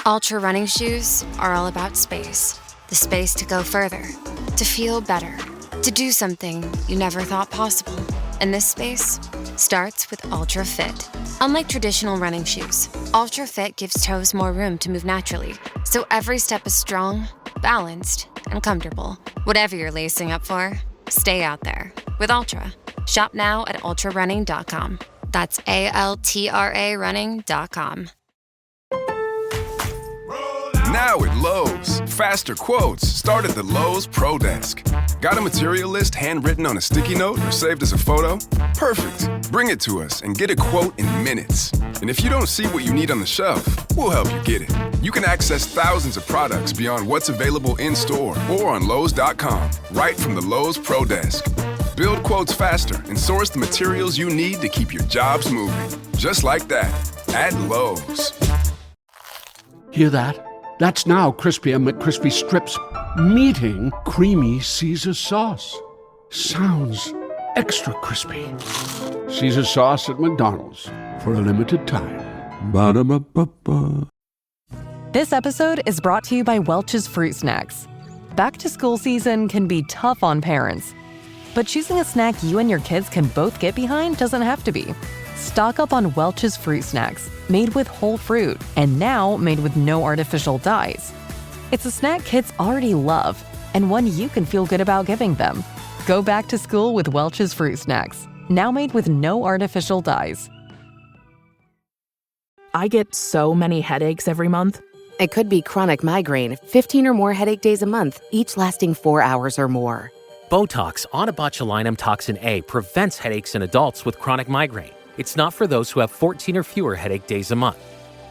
Ultra running shoes are all about space. The space to go further, to feel better, to do something you never thought possible. And this space starts with Ultra Fit. Unlike traditional running shoes, Ultra Fit gives toes more room to move naturally, so every step is strong, balanced, and comfortable. Whatever you're lacing up for, stay out there with Ultra. Shop now at ultrarunning.com. That's ALTRA running.com. Now at Lowe's, faster quotes start at the Lowe's Pro Desk. Got a material list handwritten on a sticky note or saved as a photo? Perfect. Bring it to us and get a quote in minutes. And if you don't see what you need on the shelf, we'll help you get it. You can access thousands of products beyond what's available in-store or on Lowe's.com, right from the Lowe's Pro Desk. Build quotes faster and source the materials you need to keep your jobs moving. Just like that, at Lowe's. Hear that? That's now Crispy and McCrispy strips meeting Creamy Caesar sauce. Sounds extra crispy. Caesar sauce at McDonald's for a limited time. Ba-da-ba-ba-ba. This episode is brought to you by Welch's Fruit Snacks. Back to school season can be tough on parents, but choosing a snack you and your kids can both get behind doesn't have to be. Stock up on Welch's Fruit Snacks, made with whole fruit, and now made with no artificial dyes. It's a snack kids already love, and one you can feel good about giving them. Go back to school with Welch's Fruit Snacks, now made with no artificial dyes. I get so many headaches every month. It could be chronic migraine, 15 or more headache days a month, each lasting 4 hours or more. Botox, onabotulinum toxin A, prevents headaches in adults with chronic migraine. It's not for those who have 14 or fewer headache days a month.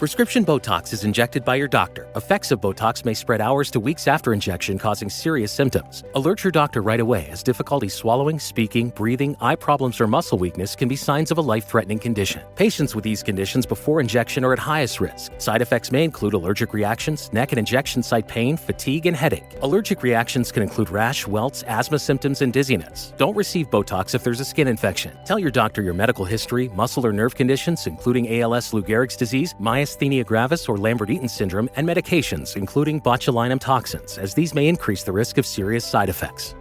Prescription Botox is injected by your doctor. Effects of Botox may spread hours to weeks after injection, causing serious symptoms. Alert your doctor right away, as difficulty swallowing, speaking, breathing, eye problems, or muscle weakness can be signs of a life-threatening condition. Patients with these conditions before injection are at highest risk. Side effects may include allergic reactions, neck and injection site pain, fatigue, and headache. Allergic reactions can include rash, welts, asthma symptoms, and dizziness. Don't receive Botox if there's a skin infection. Tell your doctor your medical history, muscle or nerve conditions, including ALS, Lou Gehrig's disease, myasthenia gravis, or Lambert-Eaton syndrome, and medications, including botulinum toxins, as these may increase the risk of serious side effects.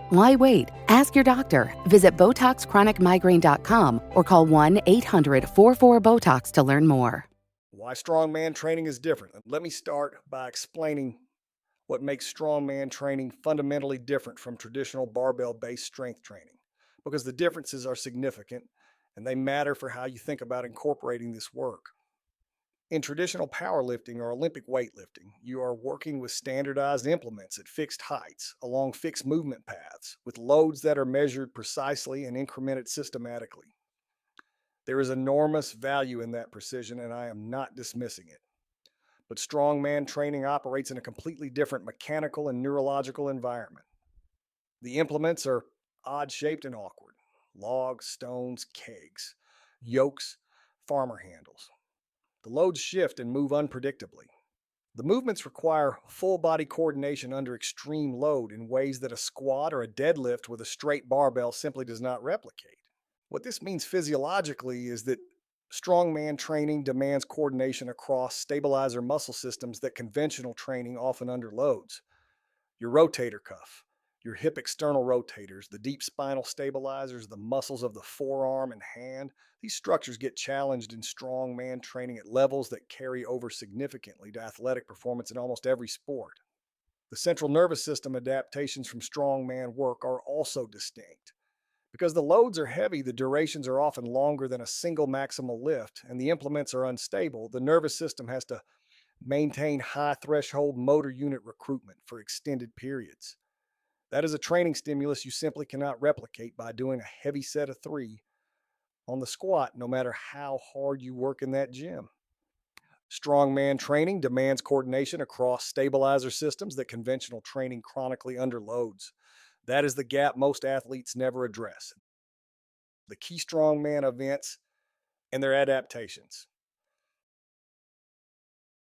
Why wait? Ask your doctor. Visit BotoxChronicMigraine.com or call 1-800-44-BOTOX to learn more. Why strongman training is different. Let me start by explaining what makes strongman training fundamentally different from traditional barbell-based strength training, because the differences are significant and they matter for how you think about incorporating this work. In traditional powerlifting or Olympic weightlifting, you are working with standardized implements at fixed heights, along fixed movement paths, with loads that are measured precisely and incremented systematically. There is enormous value in that precision, and I am not dismissing it. But strongman training operates in a completely different mechanical and neurological environment. The implements are odd-shaped and awkward: logs, stones, kegs, yokes, farmer handles. The loads shift and move unpredictably. The movements require full body coordination under extreme load in ways that a squat or a deadlift with a straight barbell simply does not replicate. What this means physiologically is that strongman training demands coordination across stabilizer muscle systems that conventional training often underloads. Your rotator cuff, your hip external rotators, the deep spinal stabilizers, the muscles of the forearm and hand, these structures get challenged in strongman training at levels that carry over significantly to athletic performance in almost every sport. The central nervous system adaptations from strongman work are also distinct. Because the loads are heavy, the durations are often longer than a single maximal lift, and the implements are unstable, the nervous system has to maintain high threshold motor unit recruitment for extended periods. That is a training stimulus you simply cannot replicate by doing a heavy set of 3 on the squat, no matter how hard you work in that gym. Strongman training demands coordination across stabilizer systems that conventional training chronically underloads. That is the gap most athletes never address. The key strongman events and their adaptations.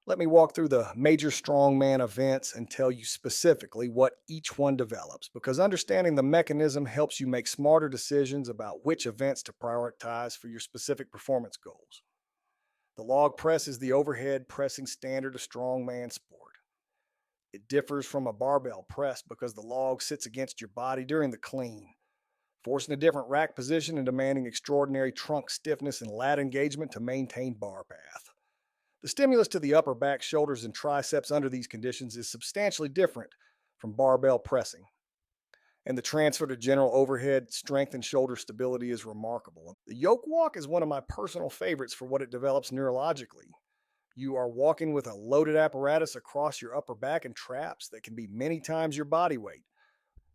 Let me walk through the major strongman events and tell you specifically what each one develops, because understanding the mechanism helps you make smarter decisions about which events to prioritize for your specific performance goals. The log press is the overhead pressing standard of strongman sport. It differs from a barbell press because the log sits against your body during the clean, forcing a different rack position and demanding extraordinary trunk stiffness and lat engagement to maintain bar path. The stimulus to the upper back, shoulders, and triceps under these conditions is substantially different from barbell pressing, and the transfer to general overhead strength and shoulder stability is remarkable. The yoke walk is one of my personal favorites for what it develops neurologically. You are walking with a loaded apparatus across your upper back and traps that can be many times your body weight,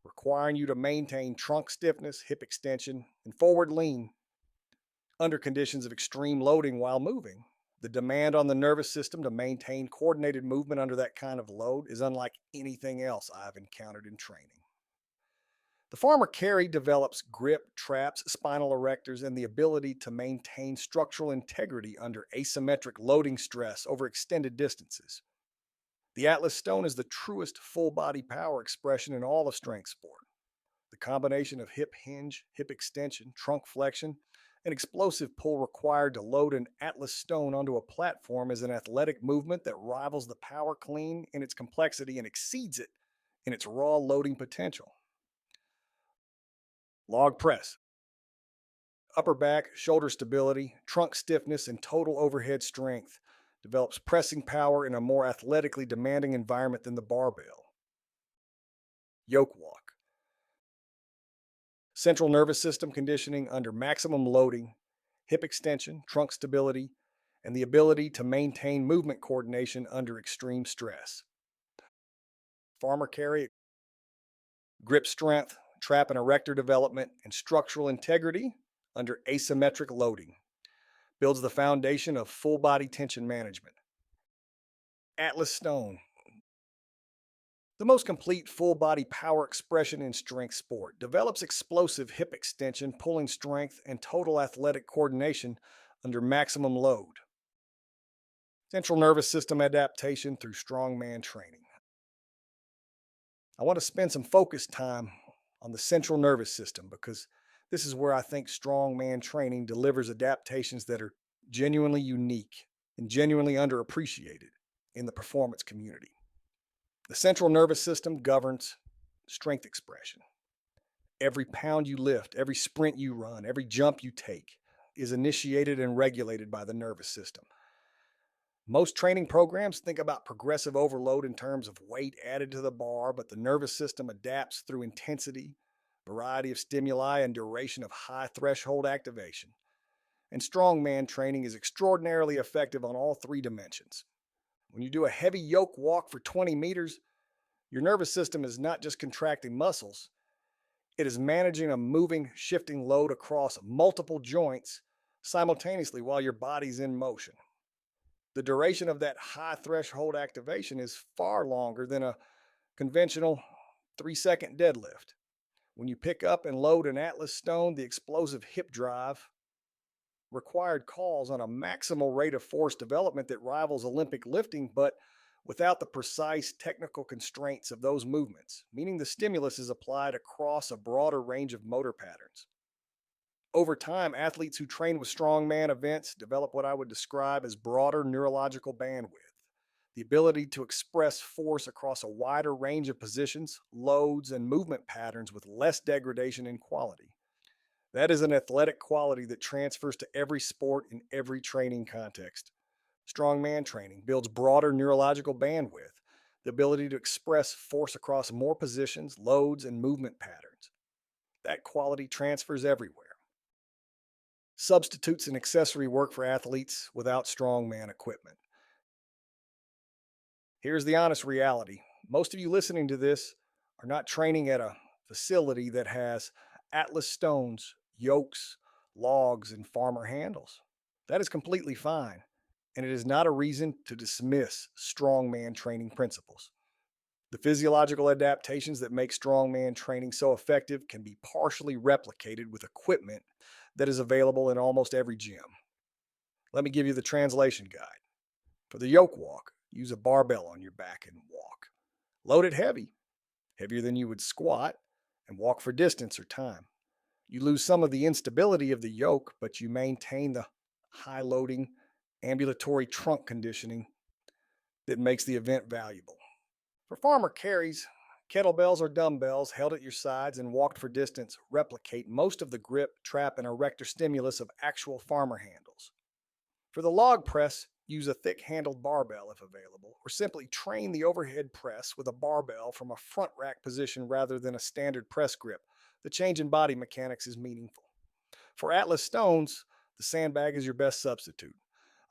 requiring you to maintain trunk stiffness, hip extension, and forward lean under conditions of extreme loading while moving. The demand on the nervous system to maintain coordinated movement under that kind of load is unlike anything else I've encountered in training. The farmer carry develops grip, traps, spinal erectors, and the ability to maintain structural integrity under asymmetric loading stress over extended distances. The Atlas Stone is the truest full body power expression in all of strength sport. The combination of hip hinge, hip extension, trunk flexion, and explosive pull required to load an Atlas Stone onto a platform is an athletic movement that rivals the power clean in its complexity and exceeds it in its raw loading potential. Log press. Upper back, shoulder stability, trunk stiffness, and total overhead strength develops pressing power in a more athletically demanding environment than the barbell. Yoke walk. Central nervous system conditioning under maximum loading, hip extension, trunk stability, and the ability to maintain movement coordination under extreme stress. Farmer carry. Grip strength, trap and erector development, and structural integrity under asymmetric loading. Builds the foundation of full body tension management. Atlas Stone. The most complete full body power expression in strength sport. Develops explosive hip extension, pulling strength, and total athletic coordination under maximum load. Central nervous system adaptation through strongman training. I want to spend some focused time on the central nervous system because this is where I think strongman training delivers adaptations that are genuinely unique and genuinely underappreciated in the performance community. The central nervous system governs strength expression. Every pound you lift, every sprint you run, every jump you take is initiated and regulated by the nervous system. Most training programs think about progressive overload in terms of weight added to the bar, but the nervous system adapts through intensity, variety of stimuli, and duration of high threshold activation. And strongman training is extraordinarily effective on all three dimensions. When you do a heavy yoke walk for 20 meters, your nervous system is not just contracting muscles, it is managing a moving, shifting load across multiple joints simultaneously while your body's in motion. The duration of that high threshold activation is far longer than a conventional 3-second deadlift. When you pick up and load an Atlas Stone, the explosive hip drive required calls on a maximal rate of force development that rivals Olympic lifting, but without the precise technical constraints of those movements, meaning the stimulus is applied across a broader range of motor patterns. Over time, athletes who train with strongman events develop what I would describe as broader neurological bandwidth, the ability to express force across a wider range of positions, loads, and movement patterns with less degradation in quality. That is an athletic quality that transfers to every sport in every training context. Strongman training builds broader neurological bandwidth, the ability to express force across more positions, loads, and movement patterns. That quality transfers everywhere. Substitutes and accessory work for athletes without strongman equipment. Here's the honest reality. Most of you listening to this are not training at a facility that has Atlas Stones, yokes, logs, and farmer handles. That is completely fine, and it is not a reason to dismiss strongman training principles. The physiological adaptations that make strongman training so effective can be partially replicated with equipment that is available in almost every gym. Let me give you the translation guide. For the yoke walk, use a barbell on your back and walk. Load it heavy, heavier than you would squat, and walk for distance or time. You lose some of the instability of the yoke, but you maintain the high loading ambulatory trunk conditioning that makes the event valuable. For farmer carries, kettlebells or dumbbells held at your sides and walked for distance replicate most of the grip, trap, and erector stimulus of actual farmer handles. For the log press, use a thick-handled barbell if available, or simply train the overhead press with a barbell from a front rack position rather than a standard press grip. The change in body mechanics is meaningful. For Atlas stones, the sandbag is your best substitute.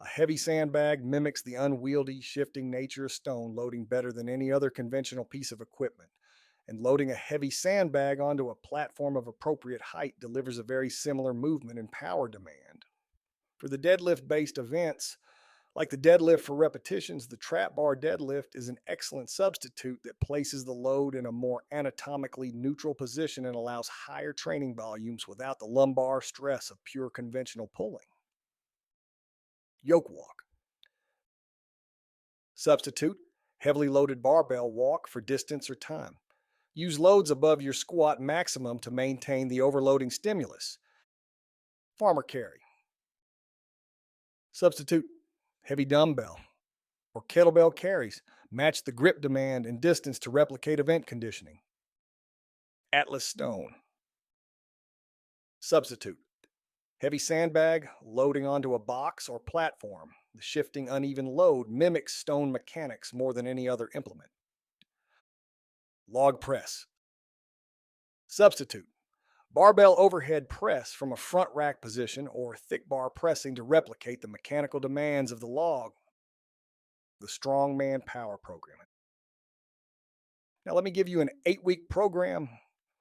A heavy sandbag mimics the unwieldy, shifting nature of stone loading better than any other conventional piece of equipment. And loading a heavy sandbag onto a platform of appropriate height delivers a very similar movement and power demand. For the deadlift-based events, like the deadlift for repetitions, the trap bar deadlift is an excellent substitute that places the load in a more anatomically neutral position and allows higher training volumes without the lumbar stress of pure conventional pulling. Yoke walk. Substitute heavily loaded barbell walk for distance or time. Use loads above your squat maximum to maintain the overloading stimulus. Farmer carry. Substitute heavy dumbbell or kettlebell carries. Match the grip demand and distance to replicate event conditioning. Atlas stone. Substitute heavy sandbag loading onto a box or platform. The shifting uneven load mimics stone mechanics more than any other implement. Log press. Substitute barbell overhead press from a front rack position or thick bar pressing to replicate the mechanical demands of the log. The Strongman Power Program. Now let me give you an 8-week program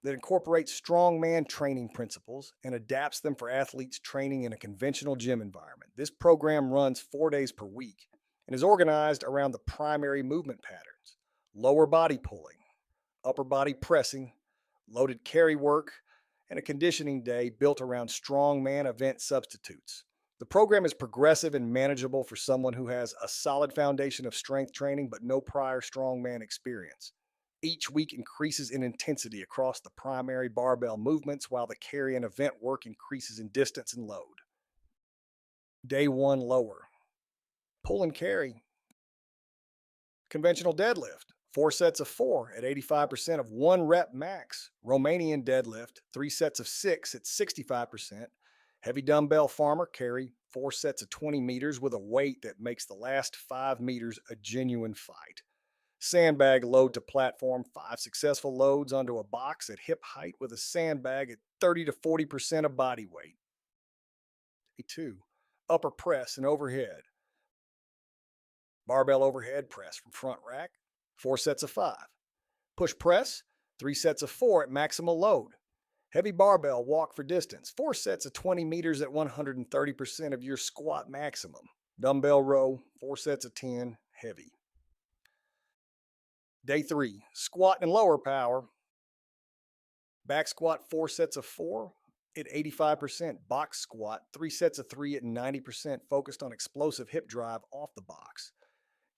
that incorporates strongman training principles and adapts them for athletes training in a conventional gym environment. This program runs 4 days per week and is organized around the primary movement patterns: lower body pulling, upper body pressing, loaded carry work, and a conditioning day built around strongman event substitutes. The program is progressive and manageable for someone who has a solid foundation of strength training but no prior strongman experience. Each week increases in intensity across the primary barbell movements while the carry and event work increases in distance and load. Day 1 lower. Pull and carry. Conventional deadlift. 4 sets of 4 at 85% of 1 rep max. Romanian deadlift. 3 sets of 6 at 65%. Heavy dumbbell farmer carry. 4 sets of 20 meters with a weight that makes the last 5 meters a genuine fight. Sandbag load to platform. 5 successful loads onto a box at hip height with a sandbag at 30 to 40% of body weight. Day 2. Upper press and overhead. Barbell overhead press from front rack. 4 sets of 5. Push press. 3 sets of 4 at maximal load. Heavy barbell walk for distance. 4 sets of 20 meters at 130% of your squat maximum. Dumbbell row. 4 sets of 10. Heavy. Day 3, squat and lower power. Back squat 4 sets of 4 at 85%. Box squat 3 sets of 3 at 90%, focused on explosive hip drive off the box.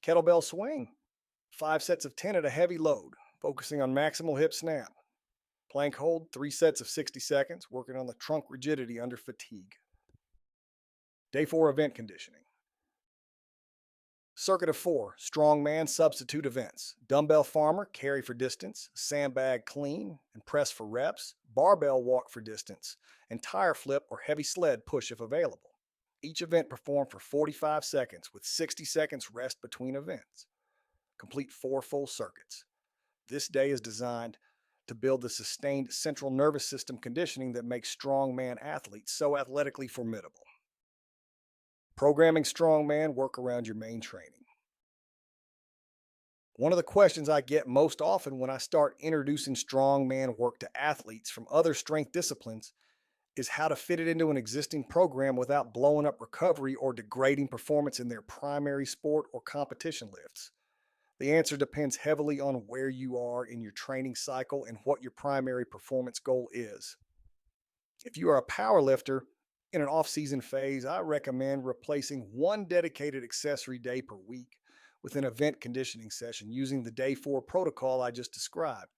Kettlebell swing 5 sets of 10 at a heavy load, focusing on maximal hip snap. Plank hold 3 sets of 60 seconds, working on the trunk rigidity under fatigue. Day 4 event conditioning. Circuit of 4, strongman substitute events. Dumbbell farmer, carry for distance, sandbag clean, and press for reps, barbell walk for distance, and tire flip or heavy sled push if available. Each event performed for 45 seconds with 60 seconds rest between events. Complete 4 full circuits. This day is designed to build the sustained central nervous system conditioning that makes strongman athletes so athletically formidable. Programming strongman work around your main training. One of the questions I get most often when I start introducing strongman work to athletes from other strength disciplines is how to fit it into an existing program without blowing up recovery or degrading performance in their primary sport or competition lifts. The answer depends heavily on where you are in your training cycle and what your primary performance goal is. If you are a powerlifter, in an off-season phase, I recommend replacing 1 dedicated accessory day per week with an event conditioning session using the day 4 protocol I just described.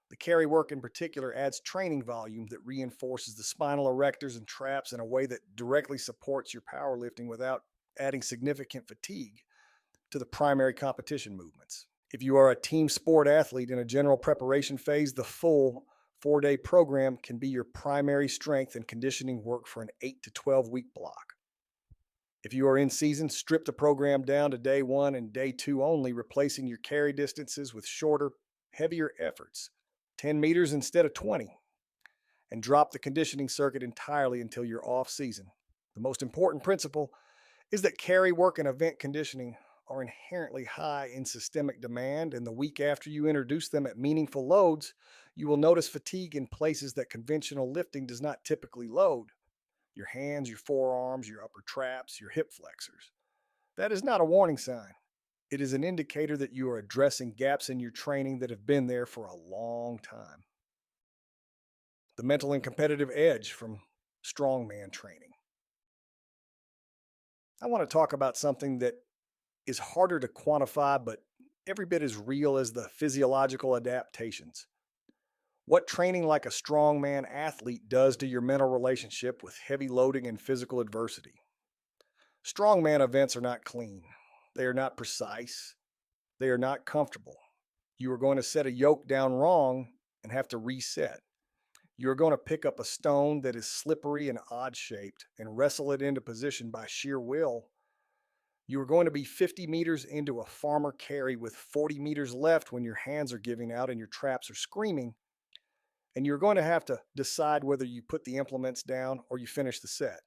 The carry work in particular adds training volume that reinforces the spinal erectors and traps in a way that directly supports your powerlifting without adding significant fatigue to the primary competition movements. If you are a team sport athlete in a general preparation phase, the full 4-day program can be your primary strength and conditioning work for an 8 to 12 week block. If you are in season, strip the program down to day 1 and day 2 only, replacing your carry distances with shorter, heavier efforts, 10 meters instead of 20, and drop the conditioning circuit entirely until you're off season. The most important principle is that carry work and event conditioning are inherently high in systemic demand, and the week after you introduce them at meaningful loads, you will notice fatigue in places that conventional lifting does not typically load: your hands, your forearms, your upper traps, your hip flexors. That is not a warning sign. It is an indicator that you are addressing gaps in your training that have been there for a long time. The mental and competitive edge from strongman training. I want to talk about something that is harder to quantify, but every bit as real as the physiological adaptations. What training like a strongman athlete does to your mental relationship with heavy loading and physical adversity. Strongman events are not clean. They are not precise. They are not comfortable. You are going to set a yoke down wrong and have to reset. You are going to pick up a stone that is slippery and odd-shaped and wrestle it into position by sheer will. You are going to be 50 meters into a farmer carry with 40 meters left when your hands are giving out and your traps are screaming, and you're going to have to decide whether you put the implements down or you finish the set.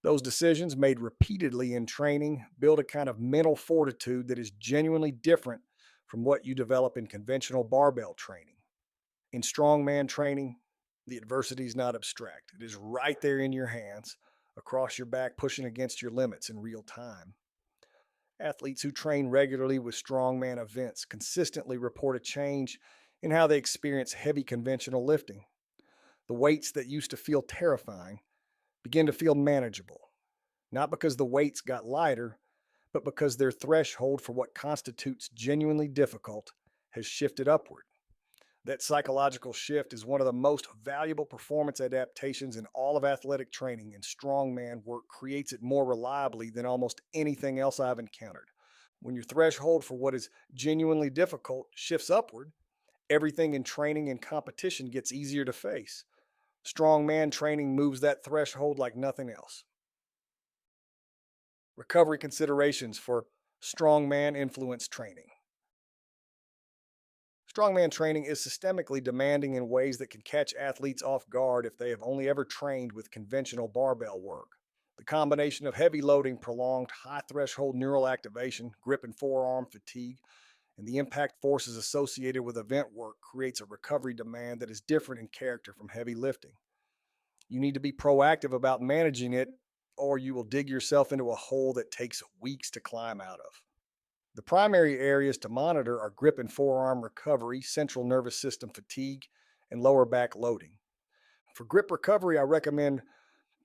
Those decisions, made repeatedly in training, build a kind of mental fortitude that is genuinely different from what you develop in conventional barbell training. In strongman training, the adversity is not abstract. It is right there in your hands, across your back, pushing against your limits in real time. Athletes who train regularly with strongman events consistently report a change in how they experience heavy conventional lifting. The weights that used to feel terrifying begin to feel manageable, not because the weights got lighter, but because their threshold for what constitutes genuinely difficult has shifted upward. That psychological shift is one of the most valuable performance adaptations in all of athletic training, and strongman work creates it more reliably than almost anything else I've encountered. When your threshold for what is genuinely difficult shifts upward, everything in training and competition gets easier to face. Strongman training moves that threshold like nothing else. Recovery considerations for strongman influence training. Strongman training is systemically demanding in ways that can catch athletes off guard if they have only ever trained with conventional barbell work. The combination of heavy loading, prolonged high threshold neural activation, grip and forearm fatigue, and the impact forces associated with event work creates a recovery demand that is different in character from heavy lifting. You need to be proactive about managing it, or you will dig yourself into a hole that takes weeks to climb out of. The primary areas to monitor are grip and forearm recovery, central nervous system fatigue, and lower back loading. For grip recovery, I recommend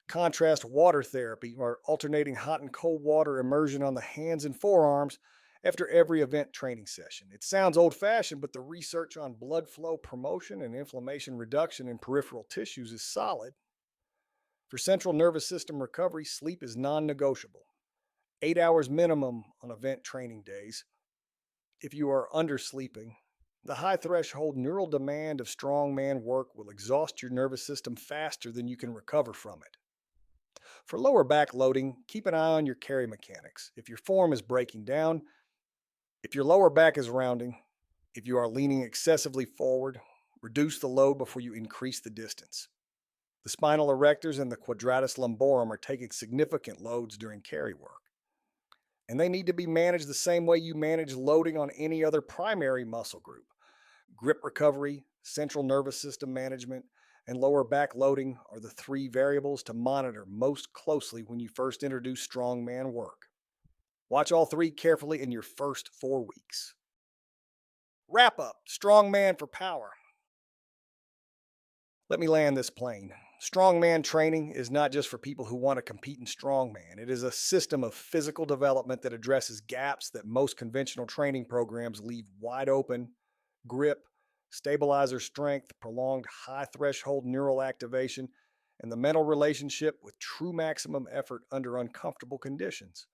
contrast water therapy, or alternating hot and cold water immersion on the hands and forearms after every event training session. It sounds old-fashioned, but the research on blood flow promotion and inflammation reduction in peripheral tissues is solid. For central nervous system recovery, sleep is non-negotiable. 8 hours minimum on event training days. If you are undersleeping, the high threshold neural demand of strongman work will exhaust your nervous system faster than you can recover from it. For lower back loading, keep an eye on your carry mechanics. If your form is breaking down, if your lower back is rounding, if you are leaning excessively forward, reduce the load before you increase the distance. The spinal erectors and the quadratus lumborum are taking significant loads during carry work, and they need to be managed the same way you manage loading on any other primary muscle group. Grip recovery, central nervous system management, and lower back loading are the 3 variables to monitor most closely when you first introduce strongman work. Watch all 3 carefully in your first 4 weeks. Wrap up: strongman for power. Let me land this plane. Strongman training is not just for people who want to compete in strongman. It is a system of physical development that addresses gaps that most conventional training programs leave wide open: grip, stabilizer strength, prolonged high threshold neural activation, and the mental relationship with true maximum effort under uncomfortable conditions.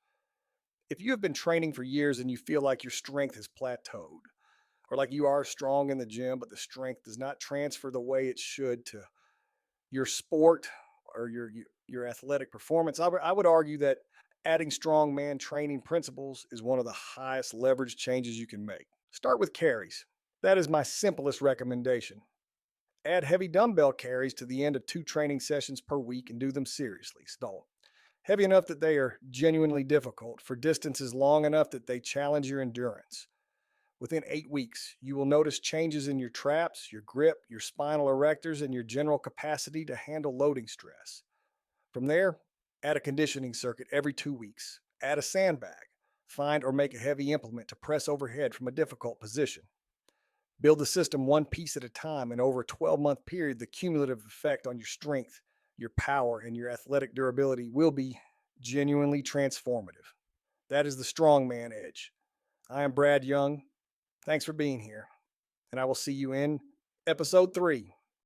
If you have been training for years and you feel like your strength has plateaued, or like you are strong in the gym, but the strength does not transfer the way it should to your sport or your athletic performance, I would argue that adding strongman training principles is one of the highest leverage changes you can make. Start with carries. That is my simplest recommendation. Add heavy dumbbell carries to the end of 2 training sessions per week and do them seriously. So heavy enough that they are genuinely difficult for distances long enough that they challenge your endurance. Within 8 weeks, you will notice changes in your traps, your grip, your spinal erectors, and your general capacity to handle loading stress. From there, add a conditioning circuit every 2 weeks. Add a sandbag. Find or make a heavy implement to press overhead from a difficult position. Build the system one piece at a time, and over a 12-month period, the cumulative effect on your strength, your power, and your athletic durability will be genuinely transformative. That is the Strongman Edge. I am Brad Young. Thanks for being here, and I will see you in episode 3.